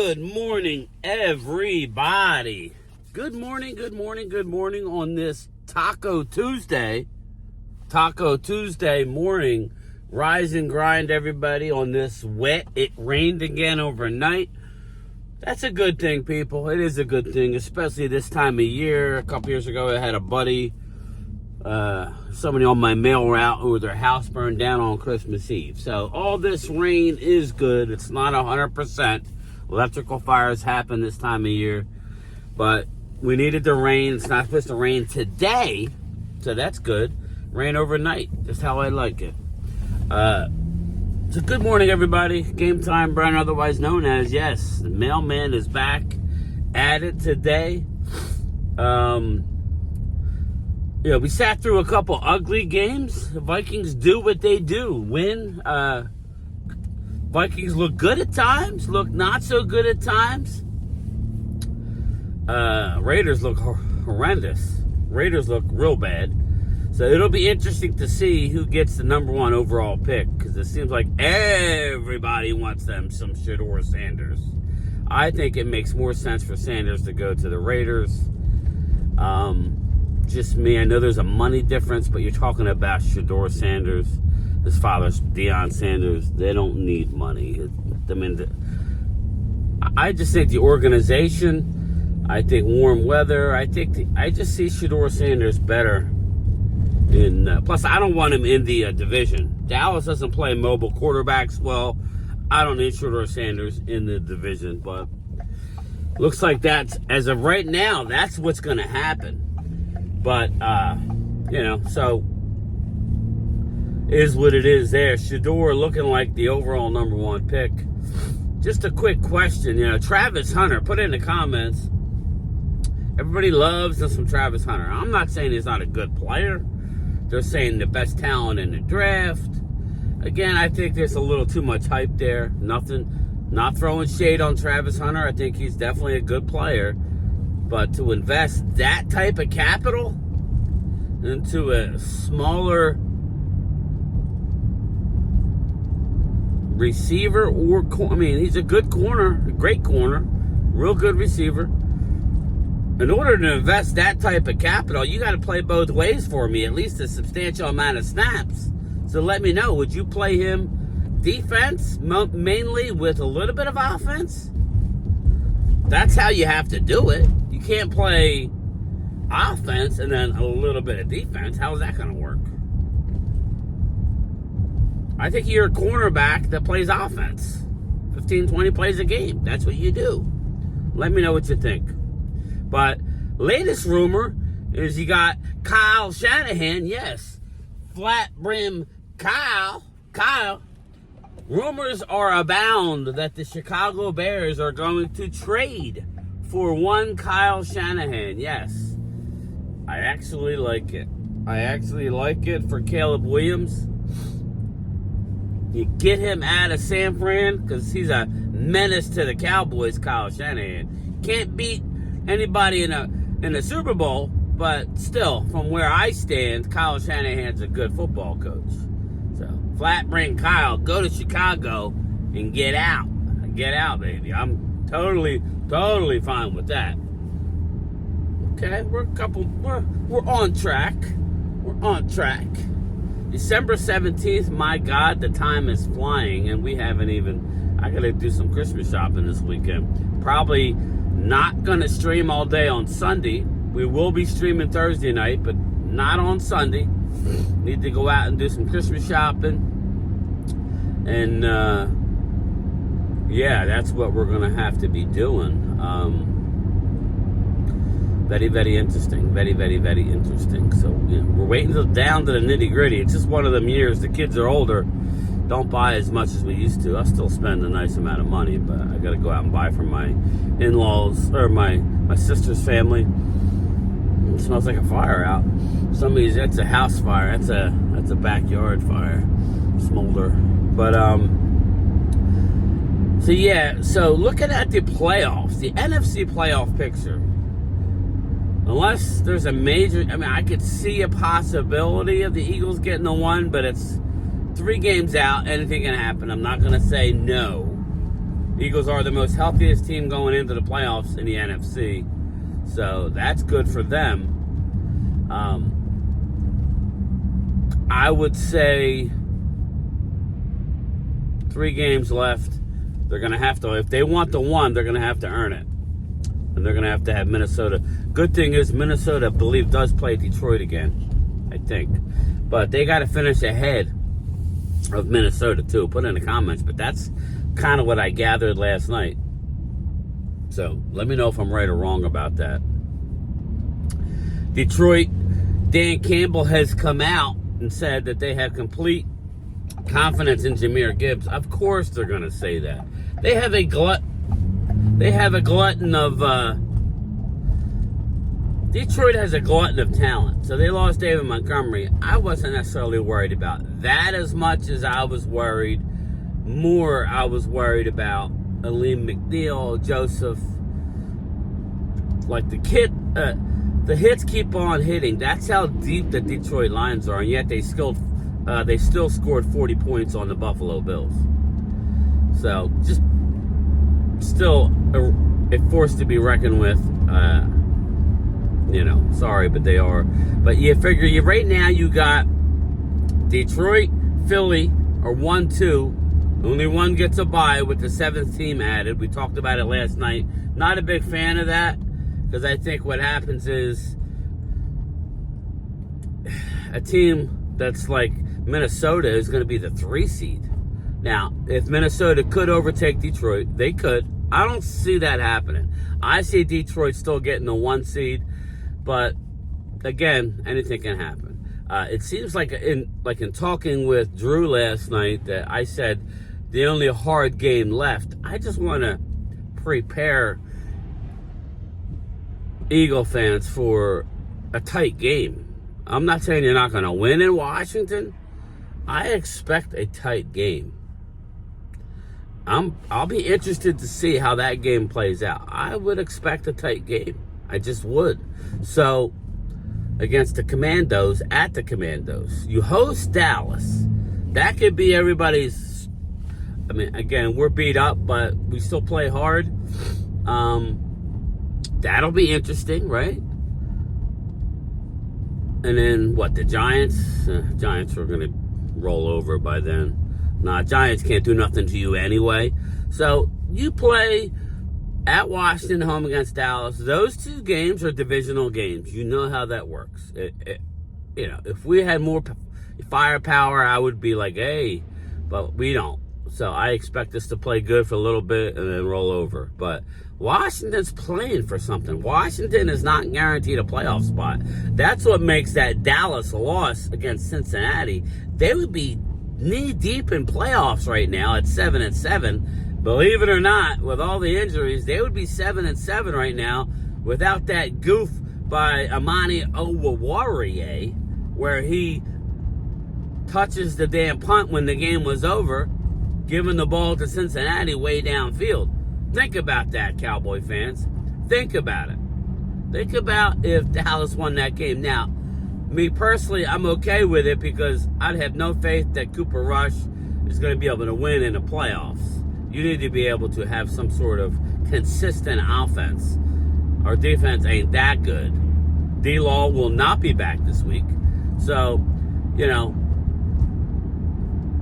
Good morning, everybody. Good morning on this Taco Tuesday. Taco Tuesday morning. Rise and grind, everybody, on this wet. It rained again overnight. That's a good thing, people. It is a good thing, especially this time of year. A couple years ago, I had a buddy, somebody on my mail route who their house burned down on Christmas Eve. So all this rain is good. It's not 100%. Electrical fires happen this time of year, but we needed the rain. It's not supposed to rain today, so that's good. Rain overnight, just how I like it. So good morning, everybody. Game Time Brian, otherwise known as, yes, the mailman is back at it today. We sat through a couple ugly games. The Vikings do what they do, win. Vikings look good at times, look not so good at times. Raiders look horrendous. Raiders look real bad. So it'll be interesting to see who gets the number one overall pick, because it seems like everybody wants them some Shedeur Sanders. I think it makes more sense for Sanders to go to the Raiders. Just me. I know there's a money difference, but you're talking about Shedeur Sanders. His father's Deion Sanders. They don't need money. I just think the organization, I think warm weather, I just see Shedeur Sanders better. Plus, I don't want him in the division. Dallas doesn't play mobile quarterbacks well. I don't need Shedeur Sanders in the division, but looks like that's, as of right now, that's what's going to happen. But, so is what it is there. Shedeur looking like the overall number one pick. Just a quick question, Travis Hunter, put it in the comments. Everybody loves some Travis Hunter. I'm not saying he's not a good player. They're saying the best talent in the draft. Again, I think there's a little too much hype there. Not throwing shade on Travis Hunter. I think he's definitely a good player. But to invest that type of capital into a smaller receiver he's a good corner, a great corner, real good receiver. In order to invest that type of capital, you got to play both ways for me, at least a substantial amount of snaps. So let me know, would you play him defense mainly with a little bit of offense? That's how you have to do it. You can't play offense and then a little bit of defense. How is that going to work? I think you're a cornerback that plays offense. 15, 20 plays a game. That's what you do. Let me know what you think. But latest rumor is you got Kyle Shanahan. Yes, flat brim Kyle. Rumors are abound that the Chicago Bears are going to trade for one Kyle Shanahan. Yes, I actually like it. For Caleb Williams. You get him out of San Fran because he's a menace to the Cowboys, Kyle Shanahan. Can't beat anybody in a Super Bowl, but still, from where I stand, Kyle Shanahan's a good football coach. So, flat bring Kyle, go to Chicago and get out. Get out, baby. I'm totally fine with that. Okay, we're on track. We're on track. December 17th, my God, the time is flying, and we haven't even, I gotta do some Christmas shopping this weekend. Probably not gonna stream all day on Sunday. We will be streaming Thursday night, but not on Sunday. Need to go out and do some Christmas shopping. And, that's what we're gonna have to be doing. Very, very interesting. Very, very, very interesting. So, we're waiting down to the nitty-gritty. It's just one of them years. The kids are older. Don't buy as much as we used to. I still spend a nice amount of money, but I got to go out and buy for my in-laws, or my sister's family. It smells like a fire out. That's a house fire. That's a backyard fire. Smolder. But, so looking at the playoffs, the NFC playoff picture, unless there's a major, I could see a possibility of the Eagles getting the one, but it's 3 games out. Anything can happen. I'm not going to say no. Eagles are the most healthiest team going into the playoffs in the NFC. So that's good for them. I would say 3 games left. They're going to have to, if they want the one, they're going to have to earn it. And they're going to have Minnesota. Good thing is Minnesota, I believe, does play Detroit again, I think. But they got to finish ahead of Minnesota, too. Put it in the comments. But that's kind of what I gathered last night. So let me know if I'm right or wrong about that. Detroit, Dan Campbell has come out and said that they have complete confidence in Jahmyr Gibbs. Of course they're going to say that. They have a glutton of Detroit has a glutton of talent. So they lost David Montgomery. I wasn't necessarily worried about that as much as I was worried. I was worried about Aleem McNeil, Joseph. Like the hits keep on hitting. That's how deep the Detroit Lions are, and yet they still scored 40 points on the Buffalo Bills. So just still a force to be reckoned with. Sorry, but they are. But you figure right now you got Detroit, Philly are 1-2. Only one gets a bye with the 7th team added. We talked about it last night. Not a big fan of that, because I think what happens is a team that's like Minnesota is going to be the 3 seed. Now, if Minnesota could overtake Detroit, they could. I don't see that happening. I see Detroit still getting the 1 seed, but again, anything can happen. It seems like in talking with Drew last night that I said the only hard game left. I just want to prepare Eagle fans for a tight game. I'm not saying you're not going to win in Washington. I expect a tight game. I'll be interested to see how that game plays out. I would expect a tight game. I just would. So, against the Commandos, at the Commandos, you host Dallas. That could be everybody's. I mean, again, we're beat up, but we still play hard. That'll be interesting, right? And then, what, the Giants? Giants are going to roll over by then. Nah, Giants can't do nothing to you anyway. So, you play at Washington, home against Dallas. Those 2 games are divisional games. You know how that works. If we had more firepower, I would be like, hey, but we don't. So I expect us to play good for a little bit and then roll over. But Washington's playing for something. Washington is not guaranteed a playoff spot. That's what makes that Dallas loss against Cincinnati. They would be knee-deep in playoffs right now at 7-7. Believe it or not, with all the injuries, they would be 7-7 right now without that goof by Amani Oruwariye, where he touches the damn punt when the game was over, giving the ball to Cincinnati way downfield. Think about that, Cowboy fans. Think about it. Think about if Dallas won that game. Now, me personally, I'm okay with it because I'd have no faith that Cooper Rush is going to be able to win in the playoffs. You need to be able to have some sort of consistent offense. Our defense ain't that good. D-Law will not be back this week. So,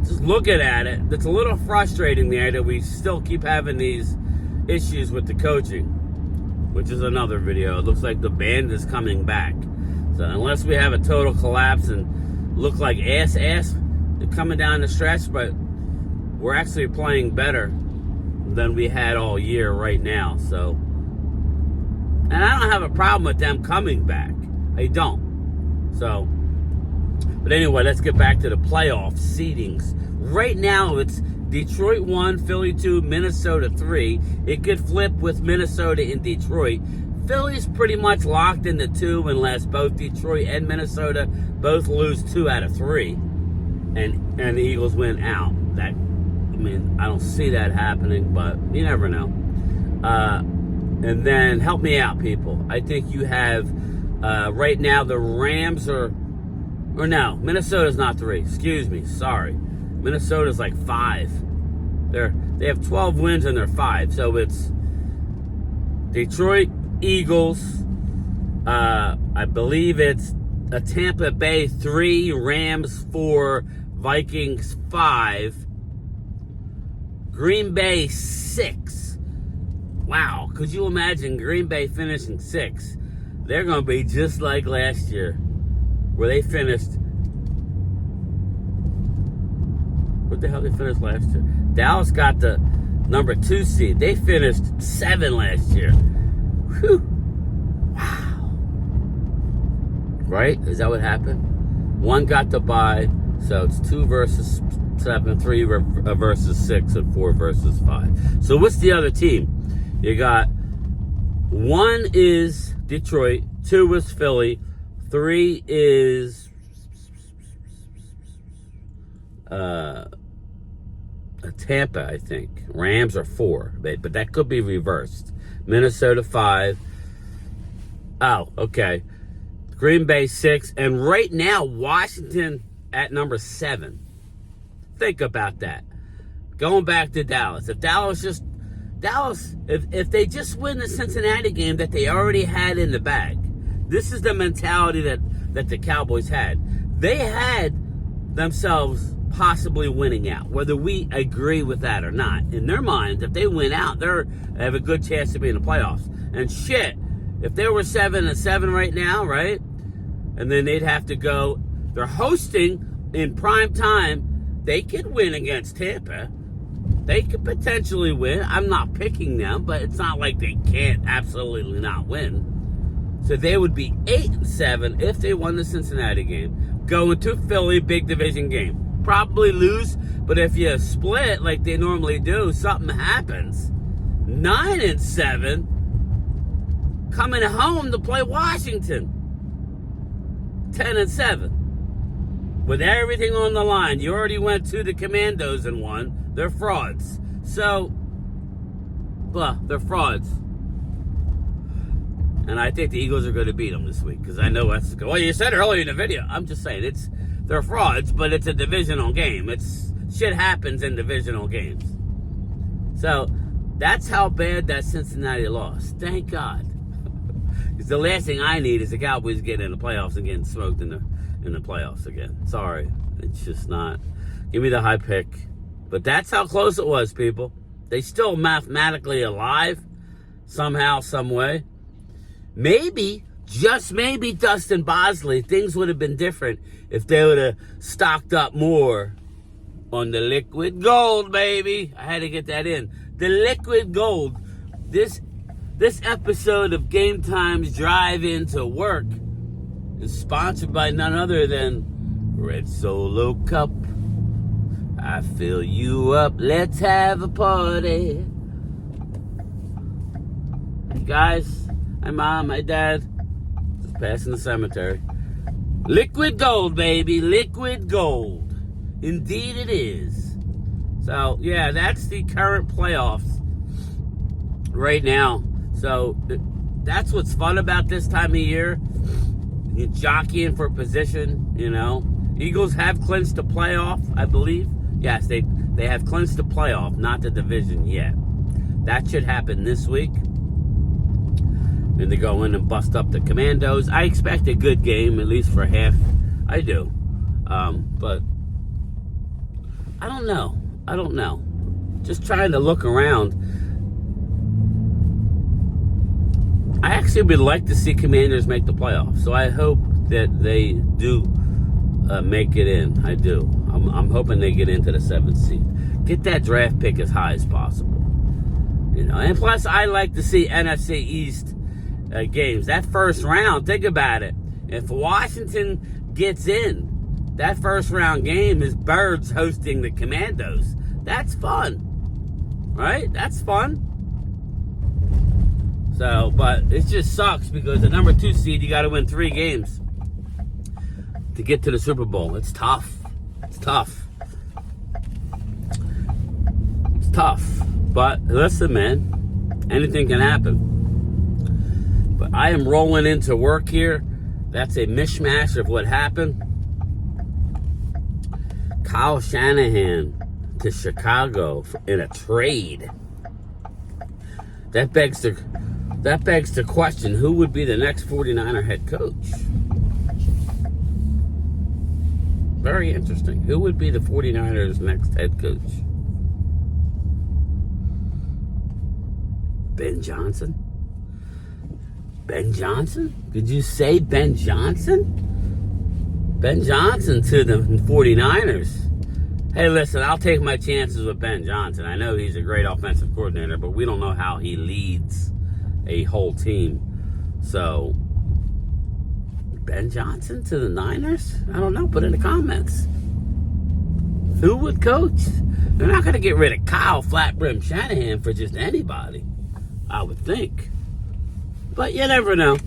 just looking at it, it's a little frustrating there that we still keep having these issues with the coaching, which is another video. It looks like the band is coming back. So unless we have a total collapse and look like ass coming down the stretch, but we're actually playing better than we had all year right now. So, and I don't have a problem with them coming back. I don't. So, but anyway, let's get back to the playoff seedings. Right now, it's Detroit 1, Philly 2, Minnesota 3. It could flip with Minnesota and Detroit. Philly's pretty much locked into 2 unless both Detroit and Minnesota both lose 2 out of 3. And the Eagles win out. I don't see that happening, but you never know. And then, help me out, people. I think you have, right now, the Rams Minnesota's not 3. Excuse me. Sorry. Minnesota's like 5. They have 12 wins and they're 5. So it's Detroit, Eagles. I believe it's a Tampa Bay 3, Rams 4, Vikings 5, Green Bay 6. Wow, could you imagine Green Bay finishing 6? They're going to be just like last year, where they finished. What the hell they finished last year? Dallas got the number 2 seed. They finished 7 last year. Whew. Wow. Right? Is that what happened? 1 got the bye, so it's 2 versus 7, 3 versus 6, and 4 versus 5. So what's the other team? You got 1 is Detroit, 2 is Philly, 3 is Tampa, I think. Rams are 4, but that could be reversed. Minnesota 5. Oh, okay. Green Bay 6, and right now Washington at number 7. Think about that. Going back to Dallas. If if they just win the Cincinnati game that they already had in the bag, this is the mentality that the Cowboys had. They had themselves possibly winning out, whether we agree with that or not. In their minds, if they win out, they have a good chance to be in the playoffs. And shit, if they were 7-7 right now, right? And then they'd have to go, they're hosting in prime time, they could win against Tampa. They could potentially win. I'm not picking them, but it's not like they can't absolutely not win. So they would be 8-7 if they won the Cincinnati game. Going to Philly, big division game. Probably lose, but if you split like they normally do, something happens. 9-7, coming home to play Washington. 10-7. With everything on the line. You already went to the Commandos and won. They're frauds. So, they're frauds. And I think the Eagles are going to beat them this week, because I know that's good. Well, you said earlier in the video. I'm just saying, they're frauds, but it's a divisional game. Shit happens in divisional games. So, that's how bad that Cincinnati lost. Thank God. Because the last thing I need is the Cowboys getting in the playoffs and getting smoked in the playoffs again. Sorry. It's just not. Give me the high pick. But that's how close it was, people. They still mathematically alive somehow, some way. Maybe, just maybe, Dustin Bosley, things would have been different if they would have stocked up more on the liquid gold, baby. I had to get that in. The liquid gold. This episode of Game Time's Drive Into Work is sponsored by none other than Red Solo Cup. I fill you up, let's have a party. Hey guys, hi mom, hi dad. Just passing the cemetery. Liquid gold, baby, liquid gold. Indeed it is. So, yeah, that's the current playoffs right now. So, that's what's fun about this time of year. You're jockeying for position, you know. Eagles have clinched the playoff, I believe. Yes, they have clinched the playoff, not the division yet. That should happen this week. Then they go in and bust up the Commandos. I expect a good game, at least for half. I do. But I don't know. Just trying to look around. I actually would like to see Commanders make the playoffs. So I hope that they do make it in. I do. I'm hoping they get into the 7th seed. Get that draft pick as high as possible. You know, and plus I like to see NFC East games. That first round, think about it. If Washington gets in, that first round game is Birds hosting the Commandos. That's fun. Right? That's fun. So, but it just sucks because the number 2 seed, you got to win 3 games to get to the Super Bowl. It's tough. It's tough. It's tough. But listen, man, anything can happen. But I am rolling into work here. That's a mishmash of what happened. Kyle Shanahan to Chicago in a trade. That begs the question, who would be the next 49er head coach? Very interesting. Who would be the 49ers' next head coach? Ben Johnson? Ben Johnson? Did you say Ben Johnson? Ben Johnson to the 49ers. Hey, listen, I'll take my chances with Ben Johnson. I know he's a great offensive coordinator, but we don't know how he leads a whole team. So, Ben Johnson to the Niners? I don't know. Put in the comments. Who would coach? They're not going to get rid of Kyle Flatbrim Shanahan for just anybody, I would think. But you never know.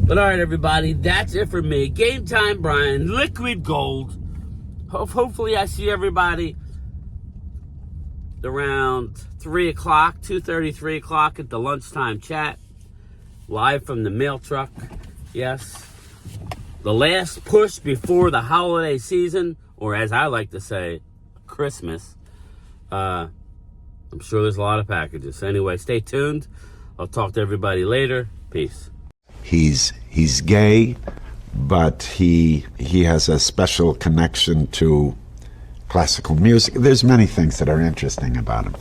But all right, everybody, that's it for me. Game time, Brian. Liquid gold. Hopefully I see everybody around 3 o'clock, 2:30, 3 o'clock at the lunchtime chat. Live from the mail truck. Yes. The last push before the holiday season, or as I like to say, Christmas. I'm sure there's a lot of packages. Anyway, stay tuned. I'll talk to everybody later. Peace. He's gay, but he has a special connection to classical music. There's many things that are interesting about him.